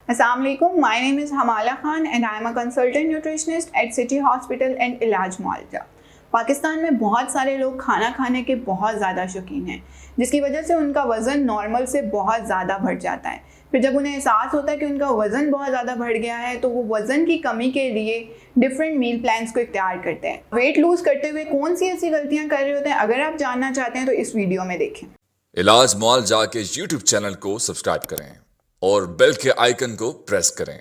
Assalamu alaikum. My name is Hamala Khan and I am a consultant nutritionist at City Hospital and इलाज मुआवजा। पाकिस्तान में बहुत सारे लोग खाना खाने के बहुत ज़्यादा शौकीन हैं, जिसकी वजह से उनका वज़न नॉर्मल से बहुत ज़्यादा बढ़ जाता है। फिर जब उन्हें एहसास होता है कि उनका वज़न बहुत ज़्यादा बढ़ गया है, तो वो वज़न की कमी के लिए डिफरेंट मील प्लान्स को इख्तियार करते हैं। वेट लूज़ करते हुए कौन सी ऐसी गलतियाँ कर रहे होते हैं, अगर आप जानना चाहते हैं तो इस वीडियो में देखें। इलाज मुआवजा के यूट्यूब चैनल को सब्सक्राइब करें और बेल के आइकन को प्रेस करें।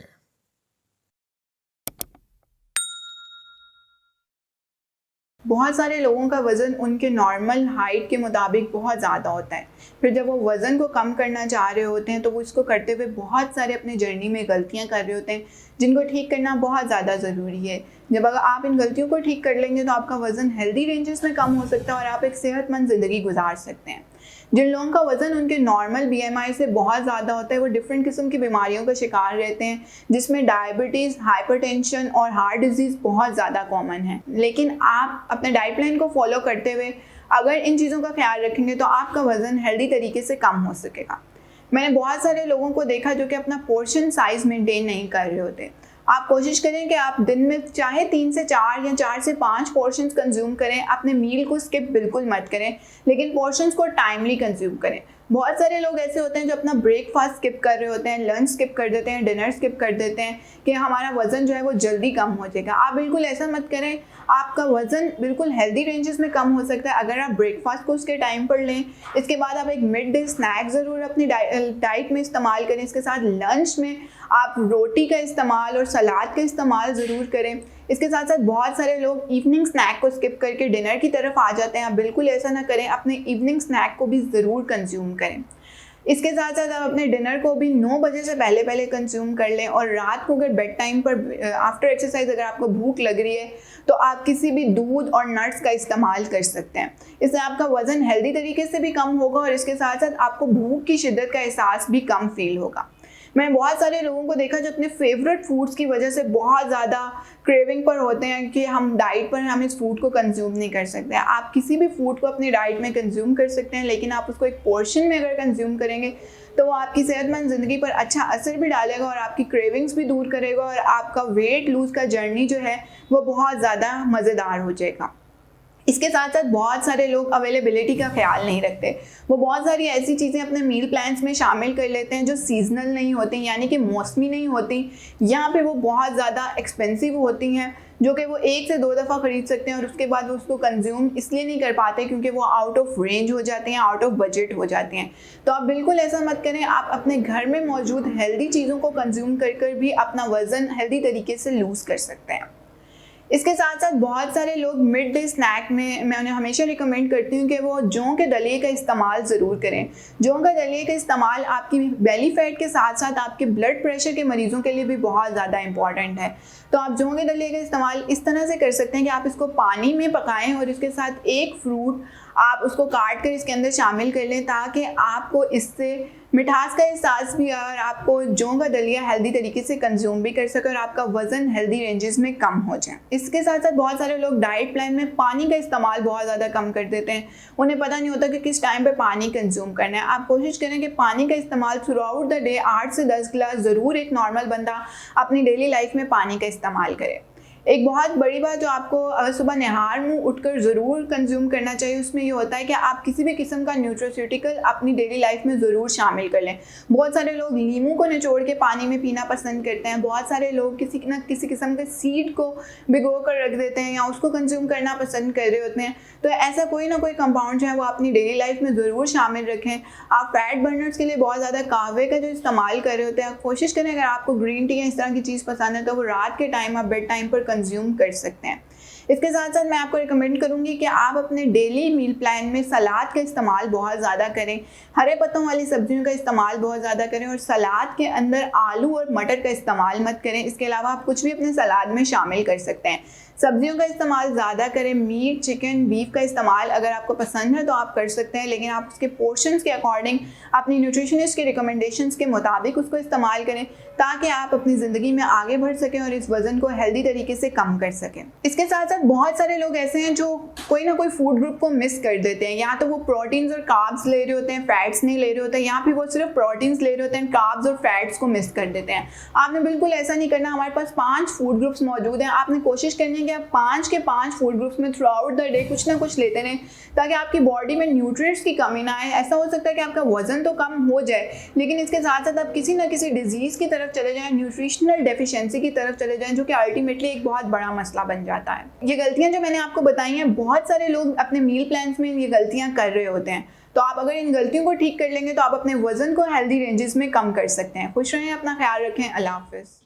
बहुत सारे लोगों का वज़न उनके नॉर्मल हाइट के मुताबिक बहुत ज़्यादा होता है। फिर जब वो वज़न को कम करना चाह रहे होते हैं तो वो इसको करते हुए बहुत सारे अपने जर्नी में गलतियां कर रहे होते हैं, जिनको ठीक करना बहुत ज़्यादा ज़रूरी है। जब अगर आप इन गलतियों को ठीक कर लेंगे तो आपका वज़न हेल्दी रेंजेस में कम हो सकता है और आप एक सेहतमंद ज़िंदगी गुजार सकते हैं। जिन लोगों का वज़न उनके नॉर्मल BMI से बहुत ज़्यादा होता है, वो डिफरेंट किस्म की बीमारियों का शिकार रहते हैं, जिसमें डायबिटीज़, हाइपरटेंशन और हार्ट डिजीज़ बहुत ज़्यादा कॉमन है। लेकिन आप अपने डाइट प्लान को फॉलो करते हुए अगर इन चीज़ों का ख्याल रखेंगे तो आपका वज़न हेल्दी तरीके से कम हो सकेगा। मैंने बहुत सारे लोगों को देखा जो कि अपना पोर्शन साइज़ मेंटेन नहीं कर रहे होते। आप कोशिश करें कि आप दिन में चाहे 3 से 4 या 4 से 5 पोर्शंस कंज्यूम करें। अपने मील को स्किप बिल्कुल मत करें, लेकिन पोर्शंस को टाइमली कंज्यूम करें। बहुत सारे लोग ऐसे होते हैं जो अपना ब्रेकफास्ट स्किप कर रहे होते हैं, लंच स्किप कर देते हैं, डिनर स्किप कर देते हैं कि हमारा वज़न जो है वो जल्दी कम हो जाएगा। आप बिल्कुल ऐसा मत करें। आपका वज़न बिल्कुल हेल्दी रेंजेस में कम हो सकता है अगर आप ब्रेकफास्ट को उसके टाइम पर लें। इसके बाद आप एक मिड डे स्नैक ज़रूर अपनी डाइट में इस्तेमाल करें। इसके साथ लंच में आप रोटी का इस्तेमाल और सलाद का इस्तेमाल ज़रूर करें। इसके साथ साथ बहुत सारे लोग इवनिंग स्नैक को स्किप करके डिनर की तरफ आ जाते हैं। आप बिल्कुल ऐसा ना करें, अपने इवनिंग स्नैक को भी ज़रूर कंज्यूम करें। इसके साथ साथ आप अपने डिनर को भी 9 बजे से पहले कंज्यूम कर लें। और रात को अगर बेड टाइम पर आफ्टर एक्सरसाइज अगर आपको भूख लग रही है तो आप किसी भी दूध और नट्स का इस्तेमाल कर सकते हैं। इससे आपका वज़न हेल्दी तरीके से भी कम होगा और इसके साथ साथ आपको भूख की शिद्दत का एहसास भी कम फील होगा। मैं बहुत सारे लोगों को देखा जो अपने फेवरेट फूड्स की वजह से बहुत ज़्यादा क्रेविंग पर होते हैं कि हम डाइट पर हम इस फूड को कंज्यूम नहीं कर सकते। आप किसी भी फूड को अपनी डाइट में कंज्यूम कर सकते हैं, लेकिन आप उसको एक पोर्शन में अगर कंज्यूम करेंगे तो वो आपकी सेहतमंद ज़िंदगी पर अच्छा असर भी डालेगा और आपकी क्रेविंग्स भी दूर करेगा और आपका वेट लूज़ का जर्नी जो है वो बहुत ज़्यादा मज़ेदार हो जाएगा। इसके साथ साथ बहुत सारे लोग अवेलेबिलिटी का ख्याल नहीं रखते। वो बहुत सारी ऐसी चीज़ें अपने मील प्लान्स में शामिल कर लेते हैं जो सीजनल नहीं होती, यानी कि मौसमी नहीं होती, यहाँ पे वो बहुत ज़्यादा एक्सपेंसिव होती हैं, जो कि वो 1 से 2 दफ़ा ख़रीद सकते हैं और उसके बाद वो उसको कंज्यूम इसलिए नहीं कर पाते क्योंकि वो आउट ऑफ रेंज हो जाती हैं, आउट ऑफ बजट हो जाती हैं। तो आप बिल्कुल ऐसा मत करें। आप अपने घर में मौजूद हेल्दी चीज़ों को कंज्यूम कर भी अपना वज़न हेल्दी तरीके से लूज़ कर सकते हैं। इसके साथ साथ बहुत सारे लोग मिड डे स्नैक में मैं उन्हें हमेशा रिकमेंड करती हूँ कि वो जौ के दलिए का इस्तेमाल ज़रूर करें। जौ का दलिए का इस्तेमाल आपकी बेली फैट के साथ साथ आपके ब्लड प्रेशर के मरीज़ों के लिए भी बहुत ज़्यादा इंपॉर्टेंट है। तो आप जौ के दलिए का इस्तेमाल इस तरह से कर सकते हैं कि आप इसको पानी में पकाएं और इसके साथ एक फ्रूट आप उसको काट कर इसके अंदर शामिल कर लें, ताकि आपको इससे मिठास का एहसास भी और आपको जौ का दलिया हेल्दी तरीके से कंज्यूम भी कर सके और आपका वज़न हेल्दी रेंजेस में कम हो जाए। इसके साथ साथ बहुत सारे लोग डाइट प्लान में पानी का इस्तेमाल बहुत ज़्यादा कम कर देते हैं। उन्हें पता नहीं होता कि किस टाइम पे पानी कंज्यूम करना है। आप कोशिश करें कि पानी का इस्तेमाल थ्रू आउट द डे 8 से 10 गिलास ज़रूर एक नॉर्मल बंदा अपनी डेली लाइफ में पानी का इस्तेमाल करे। एक बहुत बड़ी बात जो आपको सुबह निहार मुँह उठकर ज़रूर कंज्यूम करना चाहिए, उसमें ये होता है कि आप किसी भी किस्म का न्यूट्रास्यूटिकल अपनी डेली लाइफ में ज़रूर शामिल कर लें। बहुत सारे लोग नींबू को निचोड़ के पानी में पीना पसंद करते हैं। बहुत सारे लोग किसी न किसी किस्म के सीड को भिगो कर रख देते हैं या उसको कंज्यूम करना पसंद कर रहे होते हैं। तो ऐसा कोई ना कोई कंपाउंड जो है वो अपनी डेली लाइफ में ज़रूर शामिल रखें। आप फैट बर्नर्स के लिए बहुत ज़्यादा कहवे का जो इस्तेमाल कर रहे होते हैं, कोशिश करें अगर आपको ग्रीन टी या इस तरह की चीज़ पसंद है तो वो रात के टाइम आप बेड टाइम पर कंज्यूम कर सकते हैं। इसके साथ साथ मैं आपको रिकमेंड करूंगी कि आप अपने डेली मील प्लान में सलाद का इस्तेमाल बहुत ज़्यादा करें, हरे पत्तों वाली सब्जियों का इस्तेमाल बहुत ज़्यादा करें और सलाद के अंदर आलू और मटर का इस्तेमाल मत करें। इसके अलावा आप कुछ भी अपने सलाद में शामिल कर सकते हैं। सब्जियों का इस्तेमाल ज़्यादा करें। मीट, चिकन, बीफ का इस्तेमाल अगर आपको पसंद है तो आप कर सकते हैं, लेकिन आप उसके पोर्शंस के अकॉर्डिंग अपनी न्यूट्रिशनिस्ट के रिकमेंडेशंस के मुताबिक उसको इस्तेमाल करें, ताकि आप अपनी ज़िंदगी में आगे बढ़ सकें और इस वज़न को हेल्दी तरीके से कम कर सकें। इसके साथ साथ बहुत सारे लोग ऐसे हैं जो कोई ना कोई फूड ग्रुप को मिस कर देते हैं, या तो वो प्रोटीन्स और कार्ब्स ले रहे होते हैं, फैट्स नहीं ले रहे होते हैं, या फिर वो सिर्फ प्रोटीन्स ले रहे होते हैं, कार्ब्स और फैट्स को मिस कर देते हैं। आपने बिल्कुल ऐसा नहीं करना। हमारे पास 5 फूड ग्रुप्स मौजूद हैं। आपने कोशिश करनी है कि आप 5 के 5 फूड ग्रुप्स में थ्रू आउट द डे कुछ ना कुछ लेते रहें, ताकि आपकी बॉडी में न्यूट्रिएंट्स की कमी ना आए। ऐसा हो सकता है कि आपका वजन तो कम हो जाए, लेकिन इसके साथ साथ आप किसी ना किसी डिजीज़ की तरफ चले जाएं, न्यूट्रिशनल डेफिशिएंसी की तरफ चले जाएं, जो कि अल्टीमेटली एक बहुत बड़ा मसला बन जाता है। ये गलतियां जो मैंने आपको बताई हैं, बहुत सारे लोग अपने मील प्लान्स में ये गलतियां कर रहे होते हैं। तो आप अगर इन गलतियों को ठीक कर लेंगे तो आप अपने वजन को हेल्दी रेंजेस में कम कर सकते हैं। खुश रहें, अपना ख्याल रखें। अल्लाह हाफिज़।